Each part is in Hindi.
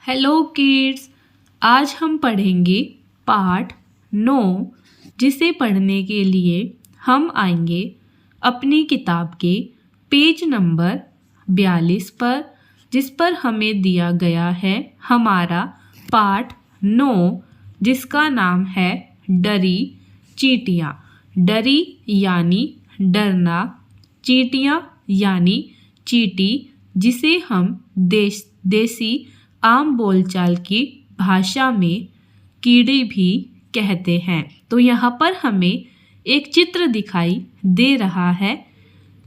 हेलो किड्स, आज हम पढ़ेंगे पाठ 9 जिसे पढ़ने के लिए हम आएंगे अपनी किताब के पेज नंबर 42 पर, जिस पर हमें दिया गया है हमारा पाठ 9 जिसका नाम है डरी चींटियाँ। डरी यानी डरना, चींटियाँ यानी चींटी, जिसे हम देसी आम बोलचाल की भाषा में कीड़ी भी कहते हैं। तो यहाँ पर हमें एक चित्र दिखाई दे रहा है।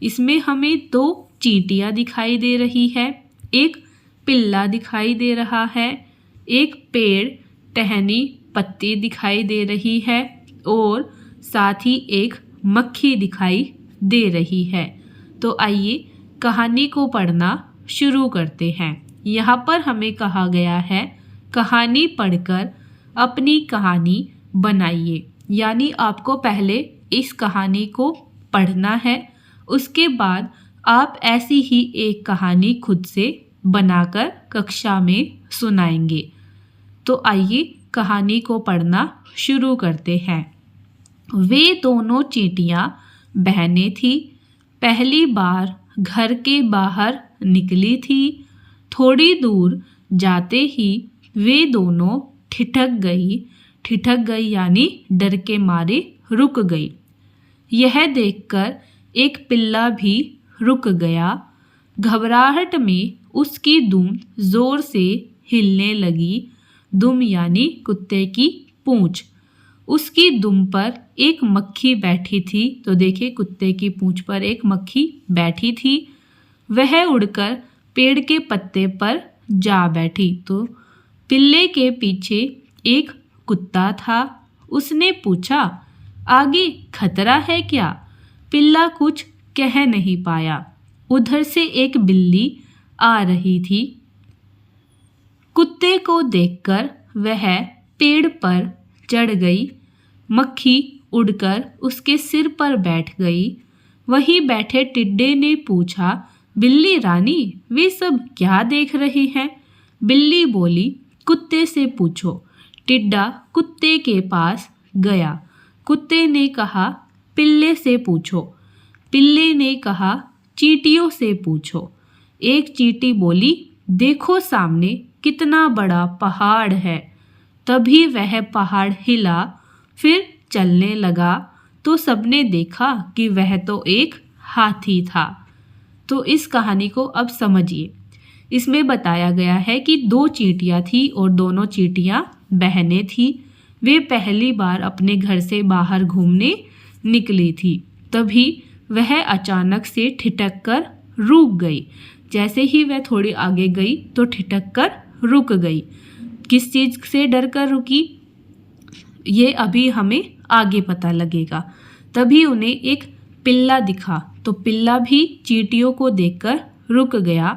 इसमें हमें 2 चींटियाँ दिखाई दे रही है, एक पिल्ला दिखाई दे रहा है, एक पेड़ टहनी पत्ती दिखाई दे रही है और साथ ही एक मक्खी दिखाई दे रही है। तो आइए कहानी को पढ़ना शुरू करते हैं। यहाँ पर हमें कहा गया है कहानी पढ़कर अपनी कहानी बनाइए, यानी आपको पहले इस कहानी को पढ़ना है, उसके बाद आप ऐसी ही एक कहानी खुद से बनाकर कक्षा में सुनाएंगे। तो आइए कहानी को पढ़ना शुरू करते हैं। वे दोनों चींटियाँ बहनें थीं। पहली बार घर के बाहर निकली थी। थोड़ी दूर जाते ही वे दोनों ठिठक गई यानी डर के मारे रुक गई। यह देखकर एक पिल्ला भी रुक गया। घबराहट में उसकी दुम जोर से हिलने लगी। दुम यानी कुत्ते की पूंछ। उसकी दुम पर एक मक्खी बैठी थी। तो देखिए, कुत्ते की पूंछ पर एक मक्खी बैठी थी। वह उड़कर पेड़ के पत्ते पर जा बैठी। तो पिल्ले के पीछे एक कुत्ता था। उसने पूछा, आगे खतरा है क्या? पिल्ला कुछ कह नहीं पाया। उधर से एक बिल्ली आ रही थी। कुत्ते को देखकर वह पेड़ पर चढ़ गई। मक्खी उड़कर उसके सिर पर बैठ गई। वहीं बैठे टिड्डे ने पूछा, बिल्ली रानी, वे सब क्या देख रहे हैं? बिल्ली बोली, कुत्ते से पूछो। टिड्डा कुत्ते के पास गया। कुत्ते ने कहा, पिल्ले से पूछो। पिल्ले ने कहा, चींटियों से पूछो। एक चींटी बोली, देखो सामने कितना बड़ा पहाड़ है। तभी वह पहाड़ हिला, फिर चलने लगा। तो सबने देखा कि वह तो एक हाथी था। तो इस कहानी को अब समझिए। इसमें बताया गया है कि 2 चींटियाँ थी और दोनों चींटियाँ बहनें थी। वे पहली बार अपने घर से बाहर घूमने निकली थी। तभी वह अचानक से ठिठक कर रुक गई। जैसे ही वह थोड़ी आगे गई तो ठिठक कर रुक गई। किस चीज़ से डर कर रुकी, ये अभी हमें आगे पता लगेगा। तभी उन्हें एक पिल्ला दिखा। तो पिल्ला भी चींटियों को देखकर रुक गया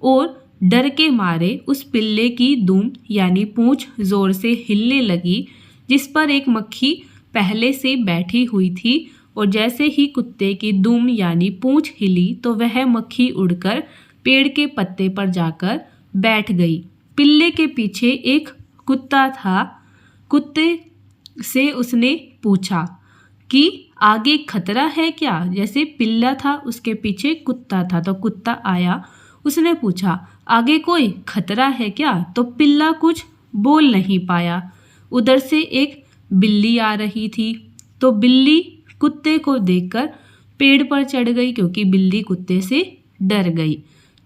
और डर के मारे उस पिल्ले की दुम यानी पूंछ जोर से हिलने लगी, जिस पर एक मक्खी पहले से बैठी हुई थी। और जैसे ही कुत्ते की दुम यानी पूंछ हिली तो वह मक्खी उड़कर पेड़ के पत्ते पर जाकर बैठ गई। पिल्ले के पीछे एक कुत्ता था। कुत्ते से उसने पूछा कि आगे खतरा है क्या? जैसे पिल्ला था, उसके पीछे कुत्ता था। तो कुत्ता आया, उसने पूछा, आगे कोई खतरा है क्या? तो पिल्ला कुछ बोल नहीं पाया। उधर से एक बिल्ली आ रही थी। तो बिल्ली कुत्ते को देखकर पेड़ पर चढ़ गई, क्योंकि बिल्ली कुत्ते से डर गई।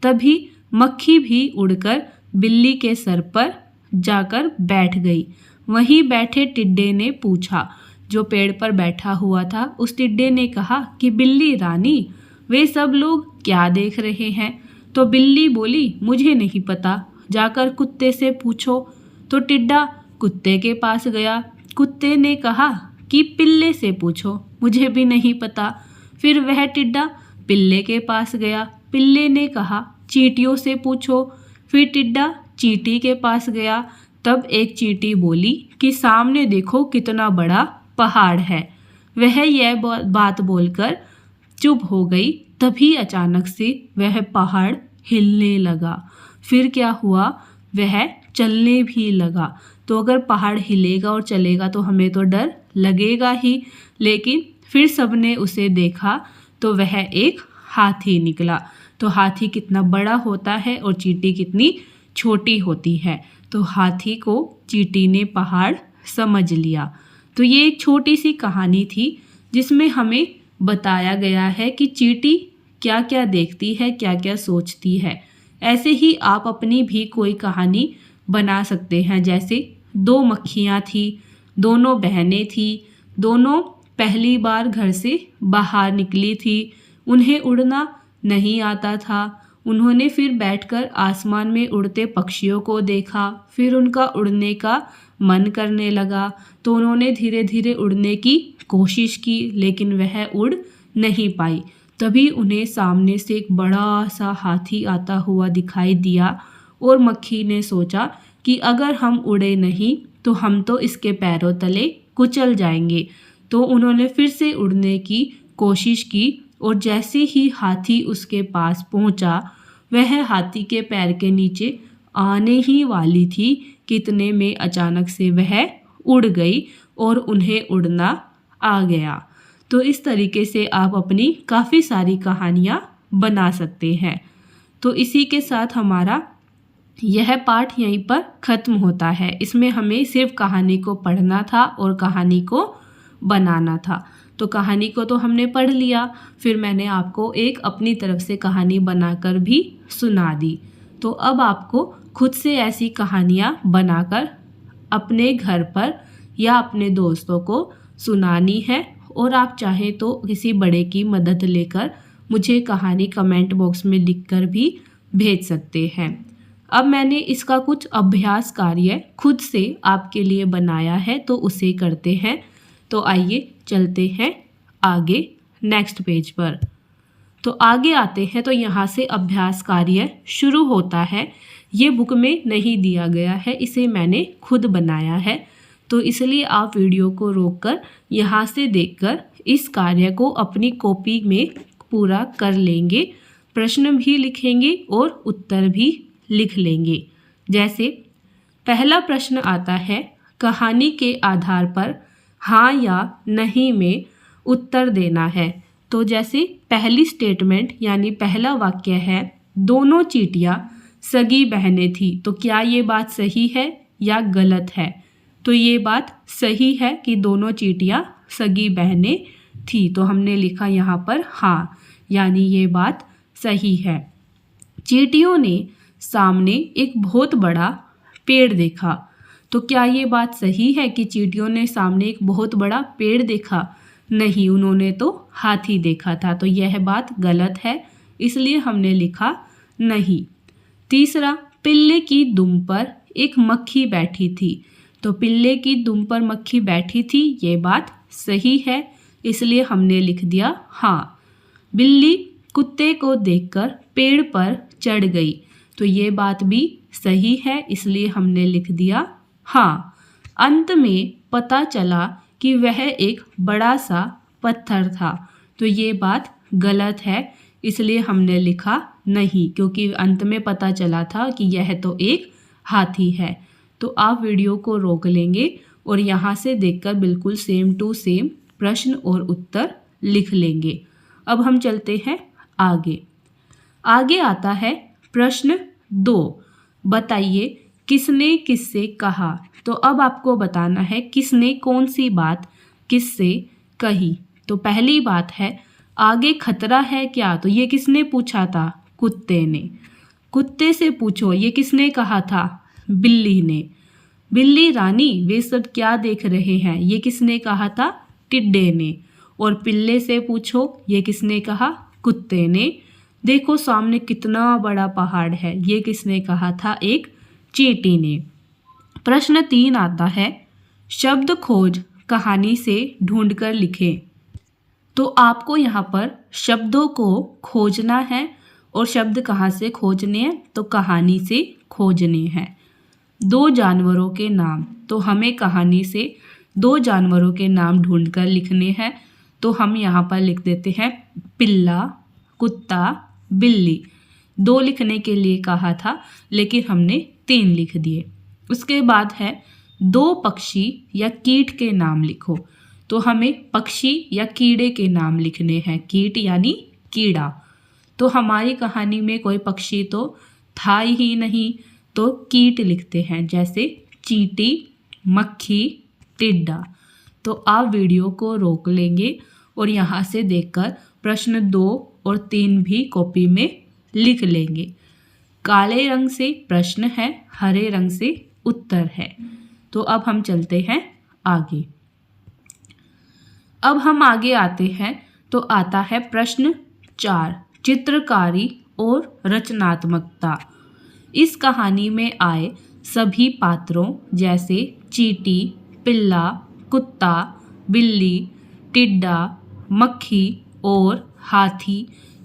तभी मक्खी भी उड़कर बिल्ली के सर पर जाकर बैठ गई। वहीं बैठे टिड्डे ने पूछा, जो पेड़ पर बैठा हुआ था, उस टिड्डे ने कहा कि बिल्ली रानी, वे सब लोग क्या देख रहे हैं? तो बिल्ली बोली, मुझे नहीं पता, जाकर कुत्ते से पूछो। तो टिड्डा कुत्ते के पास गया। कुत्ते ने कहा कि पिल्ले से पूछो, मुझे भी नहीं पता। फिर वह टिड्डा पिल्ले के पास गया। पिल्ले ने कहा, चींटियों से पूछो। फिर टिड्डा चींटी के पास गया। तब एक चींटी बोली कि सामने देखो कितना बड़ा पहाड़ है। वह यह बात बोलकर चुप हो गई। तभी अचानक से वह पहाड़ हिलने लगा। फिर क्या हुआ, वह चलने भी लगा। तो अगर पहाड़ हिलेगा और चलेगा तो हमें तो डर लगेगा ही, लेकिन फिर सबने उसे देखा तो वह एक हाथी निकला। तो हाथी कितना बड़ा होता है और चींटी कितनी छोटी होती है। तो हाथी को चींटी ने पहाड़ समझ लिया। तो ये एक छोटी सी कहानी थी जिसमें हमें बताया गया है कि चींटी क्या क्या देखती है, क्या क्या सोचती है। ऐसे ही आप अपनी भी कोई कहानी बना सकते हैं। जैसे दो मक्खियाँ थी, दोनों बहनें थी, दोनों पहली बार घर से बाहर निकली थी, उन्हें उड़ना नहीं आता था। उन्होंने फिर बैठकर आसमान में उड़ते पक्षियों को देखा, फिर उनका उड़ने का मन करने लगा। तो उन्होंने धीरे धीरे उड़ने की कोशिश की, लेकिन वह उड़ नहीं पाई। तभी उन्हें सामने से एक बड़ा सा हाथी आता हुआ दिखाई दिया और मक्खी ने सोचा कि अगर हम उड़े नहीं तो हम तो इसके पैरों तले कुचल जाएंगे। तो उन्होंने फिर से उड़ने की कोशिश की और जैसे ही हाथी उसके पास पहुंचा, वह हाथी के पैर के नीचे आने ही वाली थी कि इतने में अचानक से वह उड़ गई और उन्हें उड़ना आ गया। तो इस तरीके से आप अपनी काफ़ी सारी कहानियाँ बना सकते हैं। तो इसी के साथ हमारा यह पाठ यहीं पर ख़त्म होता है। इसमें हमें सिर्फ कहानी को पढ़ना था और कहानी को बनाना था। तो कहानी को तो हमने पढ़ लिया, फिर मैंने आपको एक अपनी तरफ से कहानी बनाकर भी सुना दी। तो अब आपको खुद से ऐसी कहानियाँ बनाकर अपने घर पर या अपने दोस्तों को सुनानी है, और आप चाहें तो किसी बड़े की मदद लेकर मुझे कहानी कमेंट बॉक्स में लिखकर भी भेज सकते हैं। अब मैंने इसका कुछ अभ्यास कार्य खुद से आपके लिए बनाया है, तो उसे करते हैं। तो आइए चलते हैं आगे नेक्स्ट पेज पर। तो आगे आते हैं, तो यहाँ से अभ्यास कार्य शुरू होता है। ये बुक में नहीं दिया गया है, इसे मैंने खुद बनाया है। तो इसलिए आप वीडियो को रोककर यहाँ से देखकर इस कार्य को अपनी कॉपी में पूरा कर लेंगे, प्रश्न भी लिखेंगे और उत्तर भी लिख लेंगे। जैसे पहला प्रश्न आता है, कहानी के आधार पर हाँ या नहीं में उत्तर देना है। तो जैसे पहली स्टेटमेंट यानी पहला वाक्य है, दोनों चींटियाँ सगी बहनें थी। तो क्या ये बात सही है या गलत है? तो ये बात सही है कि दोनों चींटियाँ सगी बहनें थी। तो हमने लिखा यहाँ पर हाँ, यानी ये बात सही है। चींटियों ने सामने एक बहुत बड़ा पेड़ देखा। तो क्या ये बात सही है कि चींटियों ने सामने एक बहुत बड़ा पेड़ देखा? नहीं, उन्होंने तो हाथी देखा था। तो यह बात गलत है, इसलिए हमने लिखा नहीं। तीसरा, पिल्ले की दुम पर एक मक्खी बैठी थी। तो पिल्ले की दुम पर मक्खी बैठी थी, ये बात सही है, इसलिए हमने लिख दिया हाँ। बिल्ली कुत्ते को देखकर पेड़ पर चढ़ गई। तो ये बात भी सही है, इसलिए हमने लिख दिया हाँ। अंत में पता चला कि वह एक बड़ा सा पत्थर था। तो ये बात गलत है, इसलिए हमने लिखा नहीं, क्योंकि अंत में पता चला था कि यह तो एक हाथी है। तो आप वीडियो को रोक लेंगे और यहाँ से देखकर बिल्कुल सेम टू सेम प्रश्न और उत्तर लिख लेंगे। अब हम चलते हैं आगे। आगे आता है प्रश्न 2, बताइए किसने किससे कहा। तो अब आपको बताना है किसने कौन सी बात किससे कही। तो पहली बात है, आगे खतरा है क्या। तो ये किसने पूछा था? कुत्ते ने। कुत्ते से पूछो, ये किसने कहा था? बिल्ली ने। बिल्ली रानी वे सब क्या देख रहे हैं, ये किसने कहा था? टिड्डे ने। और पिल्ले से पूछो, ये किसने कहा? कुत्ते ने। देखो सामने कितना बड़ा पहाड़ है, ये किसने कहा था? एक चींटी ने। प्रश्न 3 आता है, शब्द खोज कहानी से ढूंढकर लिखें। तो आपको यहाँ पर शब्दों को खोजना है, और शब्द कहाँ से खोजने हैं? तो कहानी से खोजने हैं। 2 जानवरों के नाम, तो हमें कहानी से 2 जानवरों के नाम ढूंढकर लिखने हैं। तो हम यहाँ पर लिख देते हैं पिल्ला, कुत्ता, बिल्ली। 2 लिखने के लिए कहा था, लेकिन हमने 3 लिख दिए। उसके बाद है दो पक्षी या कीट के नाम लिखो। तो हमें पक्षी या कीड़े के नाम लिखने हैं, कीट यानी कीड़ा। तो हमारी कहानी में कोई पक्षी तो था ही नहीं, तो कीट लिखते हैं, जैसे चींटी, मक्खी, टिड्डा। तो आप वीडियो को रोक लेंगे और यहाँ से देखकर प्रश्न 2 और 3 भी कॉपी में लिख लेंगे। काले रंग से प्रश्न है, हरे रंग से उत्तर है। तो अब हम चलते हैं आगे। अब हम आगे आते हैं तो आता है प्रश्न 4, चित्रकारी और रचनात्मकता। इस कहानी में आए सभी पात्रों जैसे चींटी, पिल्ला, कुत्ता, बिल्ली, टिड्डा, मक्खी और हाथी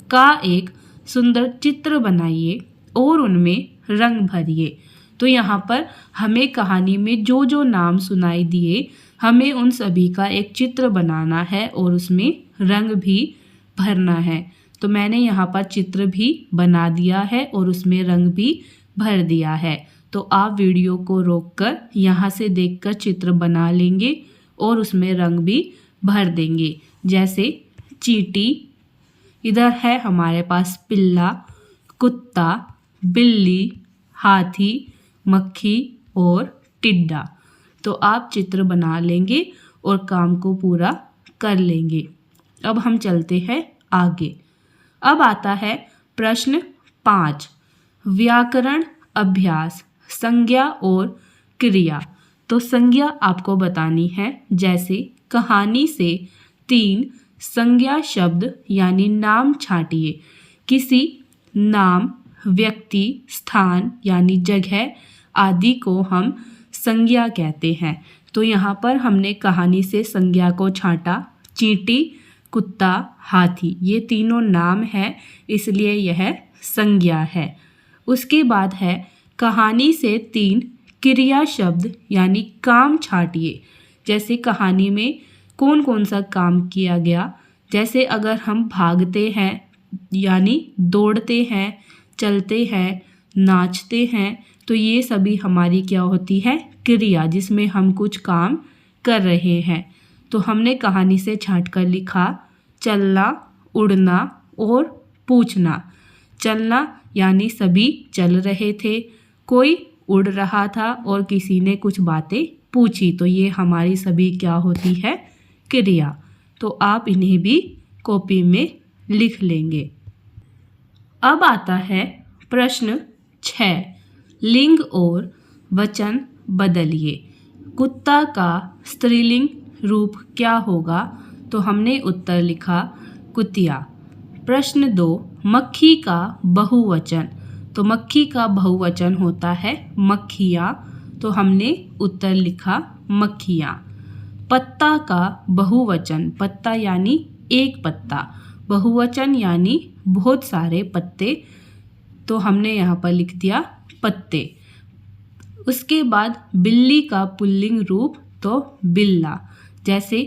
का एक सुंदर चित्र बनाइए और उनमें रंग भरिए। तो यहाँ पर हमें कहानी में जो जो नाम सुनाई दिए, हमें उन सभी का एक चित्र बनाना है और उसमें रंग भी भरना है। तो मैंने यहाँ पर चित्र भी बना दिया है और उसमें रंग भी भर दिया है। तो आप वीडियो को रोककर यहाँ से देखकर चित्र बना लेंगे और उसमें रंग भी भर देंगे। जैसे चींटी, इधर है हमारे पास पिल्ला, कुत्ता, बिल्ली, हाथी, मक्खी और टिड्डा। तो आप चित्र बना लेंगे और काम को पूरा कर लेंगे। अब हम चलते हैं आगे। अब आता है प्रश्न 5, व्याकरण अभ्यास, संज्ञा और क्रिया। तो संज्ञा आपको बतानी है, जैसे कहानी से 3 संज्ञा शब्द यानी नाम छांटिए। किसी नाम, व्यक्ति, स्थान यानी जगह आदि को हम संज्ञा कहते हैं। तो यहाँ पर हमने कहानी से संज्ञा को छांटा। चींटी, कुत्ता, हाथी, ये तीनों नाम है, इसलिए यह संज्ञा है। उसके बाद है कहानी से 3 क्रिया शब्द यानी काम छांटिए। जैसे कहानी में कौन कौन सा काम किया गया, जैसे अगर हम भागते हैं यानी दौड़ते हैं, चलते हैं, नाचते हैं, तो ये सभी हमारी क्या होती है, क्रिया, जिसमें हम कुछ काम कर रहे हैं। तो हमने कहानी से छांट कर लिखा चलना, उड़ना और पूछना। चलना यानी सभी चल रहे थे, कोई उड़ रहा था और किसी ने कुछ बातें पूछी, तो ये हमारी सभी क्या होती है, क्रिया। तो आप इन्हें भी कॉपी में लिख लेंगे। अब आता है प्रश्न 6, लिंग और वचन बदलिए। कुत्ता का स्त्रीलिंग रूप क्या होगा? तो हमने उत्तर लिखा कुतिया। प्रश्न 2, मक्खी का बहुवचन। तो मक्खी का बहुवचन होता है मक्खियाँ, तो हमने उत्तर लिखा मक्खियाँ। पत्ता का बहुवचन, पत्ता यानी एक पत्ता, बहुवचन यानी बहुत सारे पत्ते, तो हमने यहाँ पर लिख दिया पत्ते। उसके बाद बिल्ली का पुल्लिंग रूप, तो बिल्ला। जैसे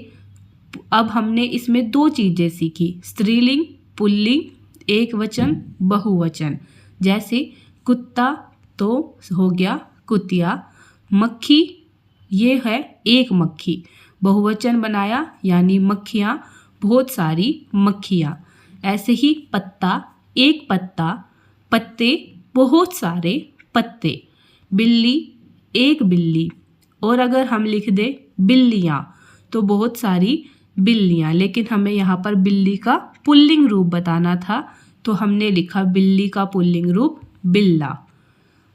अब हमने इसमें 2 चीज़ें सीखी, स्त्रीलिंग, पुल्लिंग, एक वचन, बहुवचन। जैसे कुत्ता तो हो गया कुतिया, मक्खी ये है एक मक्खी, बहुवचन बनाया यानी मक्खियाँ, बहुत सारी मक्खियाँ। ऐसे ही पत्ता एक पत्ता, पत्ते बहुत सारे पत्ते, बिल्ली एक बिल्ली, और अगर हम लिख दे बिल्लियाँ तो बहुत सारी बिल्लियाँ, लेकिन हमें यहाँ पर बिल्ली का पुल्लिंग रूप बताना था, तो हमने लिखा बिल्ली का पुल्लिंग रूप बिल्ला।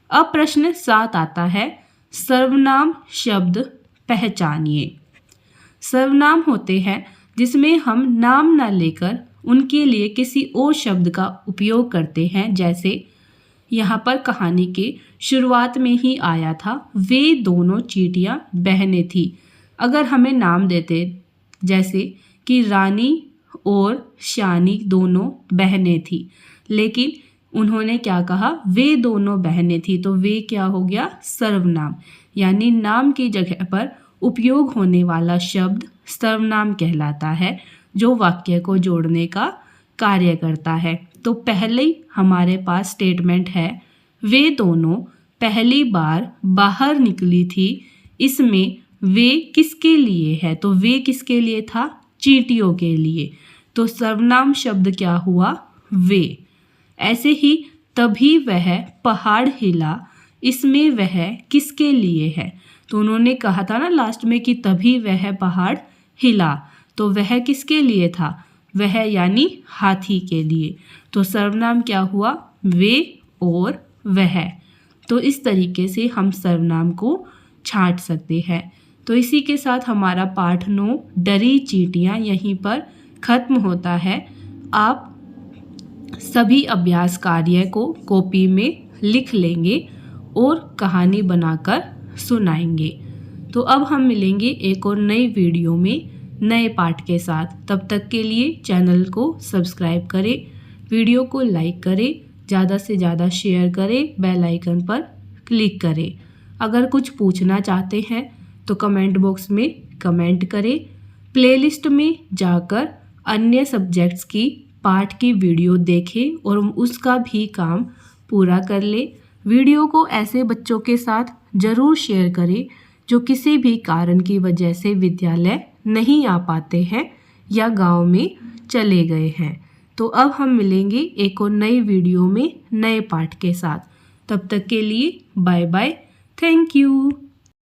अब प्रश्न 7 आता है, सर्वनाम शब्द पहचानिए। सर्वनाम होते हैं जिसमें हम नाम न लेकर उनके लिए किसी और शब्द का उपयोग करते हैं। जैसे यहाँ पर कहानी के शुरुआत में ही आया था, वे दोनों चींटियाँ बहनें थी। अगर हमें नाम देते जैसे कि रानी और शानी दोनों बहनें थी, लेकिन उन्होंने क्या कहा, वे दोनों बहनें थी, तो वे क्या हो गया, सर्वनाम, यानी नाम की जगह पर उपयोग होने वाला शब्द सर्वनाम कहलाता है, जो वाक्य को जोड़ने का कार्य करता है। तो पहले हमारे पास स्टेटमेंट है, वे दोनों पहली बार बाहर निकली थी, इसमें वे किसके लिए है? तो वे किसके लिए था? चींटियों के लिए। तो सर्वनाम शब्द क्या हुआ? वे। ऐसे ही तभी वह पहाड़ हिला, इसमें वह किसके लिए है? तो उन्होंने कहा था ना लास्ट में कि तभी वह पहाड़ हिला, तो वह किसके लिए था? वह यानी हाथी के लिए। तो सर्वनाम क्या हुआ? वे और वह। तो इस तरीके से हम सर्वनाम को छांट सकते हैं। तो इसी के साथ हमारा पाठ 9 डरी चींटियाँ यहीं पर खत्म होता है। आप सभी अभ्यास कार्य को कॉपी में लिख लेंगे और कहानी बनाकर सुनाएंगे। तो अब हम मिलेंगे एक और नई वीडियो में नए पाठ के साथ। तब तक के लिए चैनल को सब्सक्राइब करें, वीडियो को लाइक करें, ज़्यादा से ज़्यादा शेयर करें, बेल आइकन पर क्लिक करें। अगर कुछ पूछना चाहते हैं तो कमेंट बॉक्स में कमेंट करें। प्लेलिस्ट में जाकर अन्य सब्जेक्ट्स की पाठ की वीडियो देखें और उसका भी काम पूरा कर ले। वीडियो को ऐसे बच्चों के साथ ज़रूर शेयर करें जो किसी भी कारण की वजह से विद्यालय नहीं आ पाते हैं या गांव में चले गए हैं। तो अब हम मिलेंगे एक और नई वीडियो में नए पाठ के साथ। तब तक के लिए बाय बाय, थैंक यू।